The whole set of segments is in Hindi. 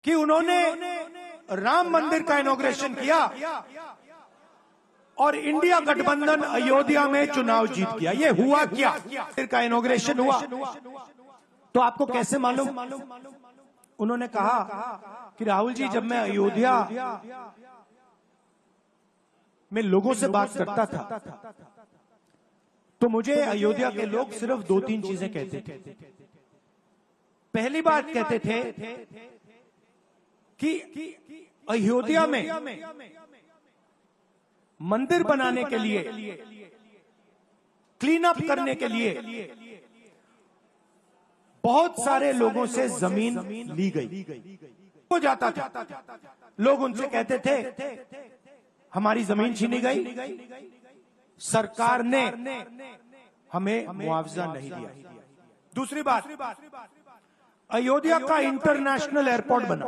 कि उन्होंने राम मंदिर का इनॉग्रेशन किया और इंडिया गठबंधन अयोध्या में चुनाव जीत गया। ये हुआ क्या? मंदिर का इनॉग्रेशन हुआ तो आपको कैसे मालूम? उन्होंने कहा कि राहुल जी, जब मैं अयोध्या में लोगों से बात करता था तो मुझे अयोध्या के लोग सिर्फ दो तीन चीजें कहते थे। पहली बात कहते थे कि अयोध्या में मंदिर बनाने के लिए, क्लीन अप करने के लिए बहुत सारे लोगों से जमीन ली गई। हो जाता था, लोग उनसे कहते थे हमारी जमीन छीनी गई, सरकार ने हमें मुआवजा नहीं दिया। दूसरी बात, अयोध्या का इंटरनेशनल एयरपोर्ट बना,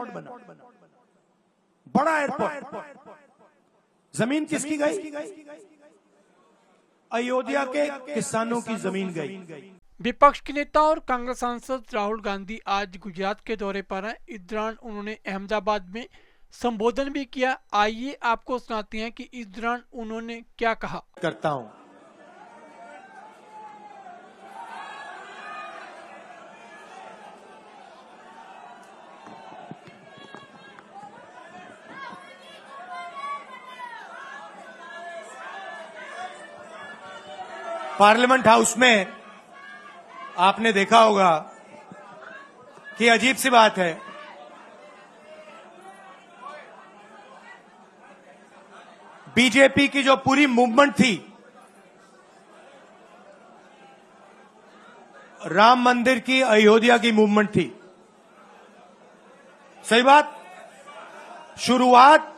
बड़ा एयरपोर्ट, जमीन किसकी गई? अयोध्या के किसानों की जमीन गई। विपक्ष के नेता और कांग्रेस सांसद राहुल गांधी आज गुजरात के दौरे पर हैं। इस दौरान उन्होंने अहमदाबाद में संबोधन भी किया। आइए आपको सुनाते हैं कि इस दौरान उन्होंने क्या कहा। करता हूं, पार्लियामेंट हाउस में आपने देखा होगा कि अजीब सी बात है, बीजेपी की जो पूरी मूवमेंट थी राम मंदिर की, अयोध्या की मूवमेंट थी। सही बात, शुरुआत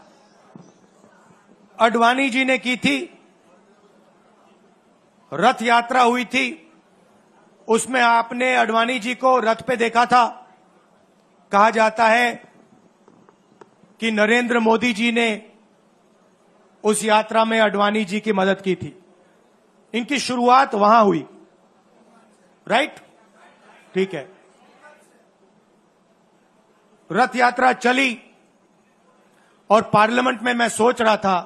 अडवाणी जी ने की थी, रथ यात्रा हुई थी, उसमें आपने अडवाणी जी को रथ पे देखा था। कहा जाता है कि नरेंद्र मोदी जी ने उस यात्रा में अडवाणी जी की मदद की थी। इनकी शुरुआत वहां हुई, राइट? ठीक है, रथ यात्रा चली और पार्लियामेंट में मैं सोच रहा था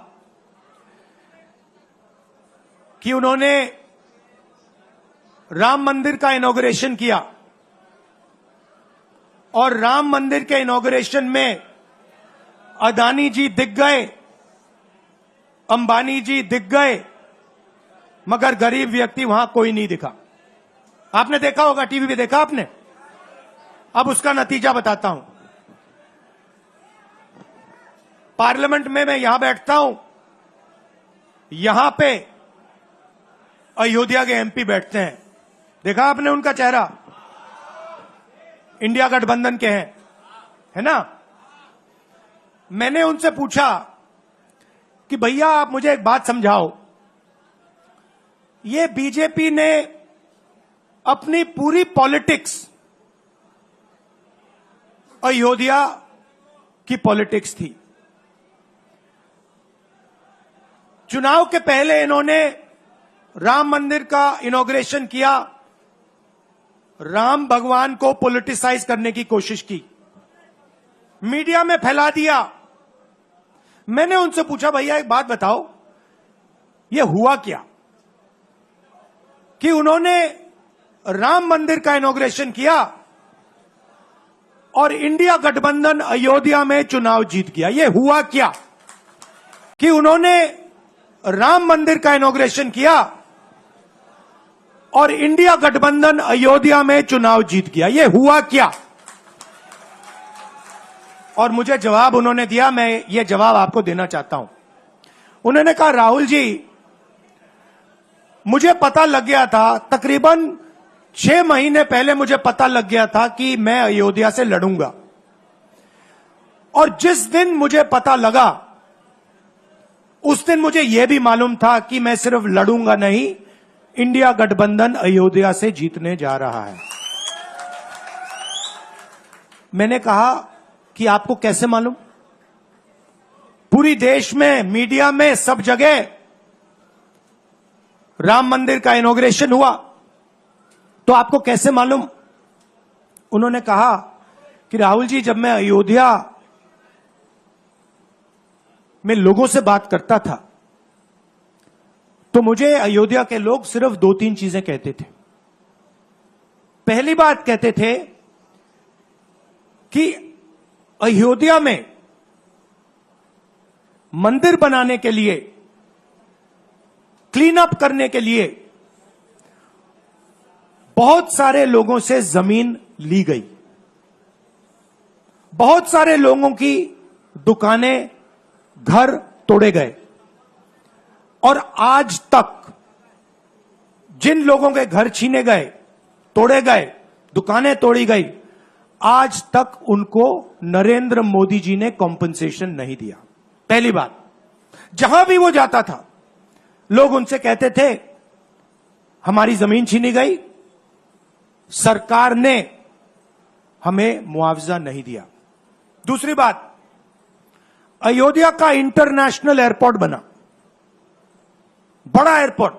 कि उन्होंने राम मंदिर का इनॉग्रेशन किया और राम मंदिर के इनॉग्रेशन में अदानी जी दिख गए, अंबानी जी दिख गए, मगर गरीब व्यक्ति वहां कोई नहीं दिखा। आपने देखा होगा, टीवी पे देखा आपने। अब उसका नतीजा बताता हूं। पार्लियामेंट में मैं यहां बैठता हूं, यहां पे अयोध्या के एमपी बैठते हैं। देखा आपने उनका चेहरा? इंडिया गठबंधन के हैं, है ना? मैंने उनसे पूछा कि भैया आप मुझे एक बात समझाओ, ये बीजेपी ने अपनी पूरी पॉलिटिक्स अयोध्या की पॉलिटिक्स थी। चुनाव के पहले इन्होंने राम मंदिर का इनॉग्रेशन किया, राम भगवान को पॉलिटिसाइज करने की कोशिश की, मीडिया में फैला दिया। मैंने उनसे पूछा भैया एक बात बताओ, यह हुआ क्या कि उन्होंने राम मंदिर का इनॉग्रेशन किया और इंडिया गठबंधन अयोध्या में चुनाव जीत गया? यह हुआ क्या कि उन्होंने राम मंदिर का इनॉग्रेशन किया और इंडिया गठबंधन अयोध्या में चुनाव जीत गया? यह हुआ क्या? और मुझे जवाब उन्होंने दिया, मैं यह जवाब आपको देना चाहता हूं। उन्होंने कहा राहुल जी, मुझे पता लग गया था, तकरीबन 6 महीने पहले मुझे पता लग गया था कि मैं अयोध्या से लड़ूंगा, और जिस दिन मुझे पता लगा उस दिन मुझे यह भी मालूम था कि मैं सिर्फ लड़ूंगा नहीं, इंडिया गठबंधन अयोध्या से जीतने जा रहा है। मैंने कहा कि आपको कैसे मालूम? पूरी देश में, मीडिया में, सब जगह राम मंदिर का इनॉग्रेशन हुआ, तो आपको कैसे मालूम? उन्होंने कहा कि राहुल जी, जब मैं अयोध्या में लोगों से बात करता था तो मुझे अयोध्या के लोग सिर्फ 2-3 चीजें कहते थे। पहली बात कहते थे कि अयोध्या में मंदिर बनाने के लिए, क्लीन अप करने के लिए बहुत सारे लोगों से जमीन ली गई, बहुत सारे लोगों की दुकानें, घर तोड़े गए, और आज तक जिन लोगों के घर छीने गए, तोड़े गए, दुकानें तोड़ी गई, आज तक उनको नरेंद्र मोदी जी ने कॉम्पनसेशन नहीं दिया। पहली बात, जहां भी वो जाता था लोग उनसे कहते थे हमारी जमीन छीनी गई, सरकार ने हमें मुआवजा नहीं दिया। दूसरी बात, अयोध्या का इंटरनेशनल एयरपोर्ट बना, बड़ा एयरपोर्ट,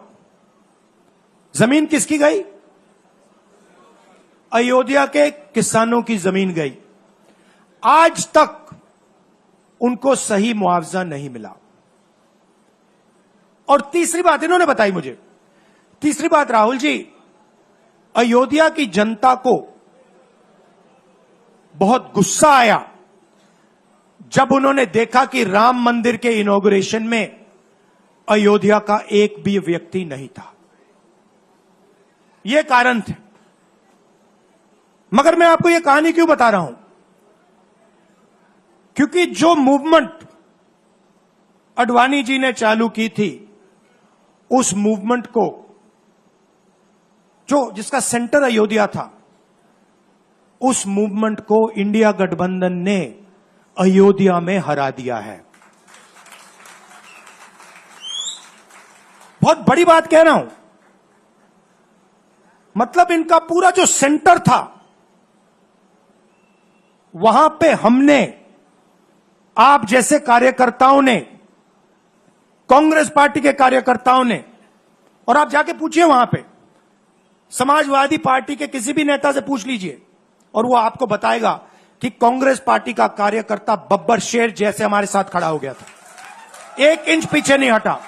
जमीन किसकी गई? अयोध्या के किसानों की जमीन गई। आज तक उनको सही मुआवजा नहीं मिला। और तीसरी बात इन्होंने बताई मुझे, तीसरी बात, राहुल जी, अयोध्या की जनता को बहुत गुस्सा आया जब उन्होंने देखा कि राम मंदिर के इनॉग्रेशन में अयोध्या का एक भी व्यक्ति नहीं था। यह कारण थे। मगर मैं आपको यह कहानी क्यों बता रहा हूं? क्योंकि जो मूवमेंट अडवाणी जी ने चालू की थी, उस मूवमेंट को, जिसका सेंटर अयोध्या था, उस मूवमेंट को इंडिया गठबंधन ने अयोध्या में हरा दिया है। बहुत बड़ी बात कह रहा हूं। मतलब इनका पूरा जो सेंटर था, वहां पे हमने, आप जैसे कार्यकर्ताओं ने, कांग्रेस पार्टी के कार्यकर्ताओं ने, और आप जाके पूछिए वहां पे, समाजवादी पार्टी के किसी भी नेता से पूछ लीजिए और वो आपको बताएगा कि कांग्रेस पार्टी का कार्यकर्ता बब्बर शेर जैसे हमारे साथ खड़ा हो गया था, 1 इंच पीछे नहीं हटा।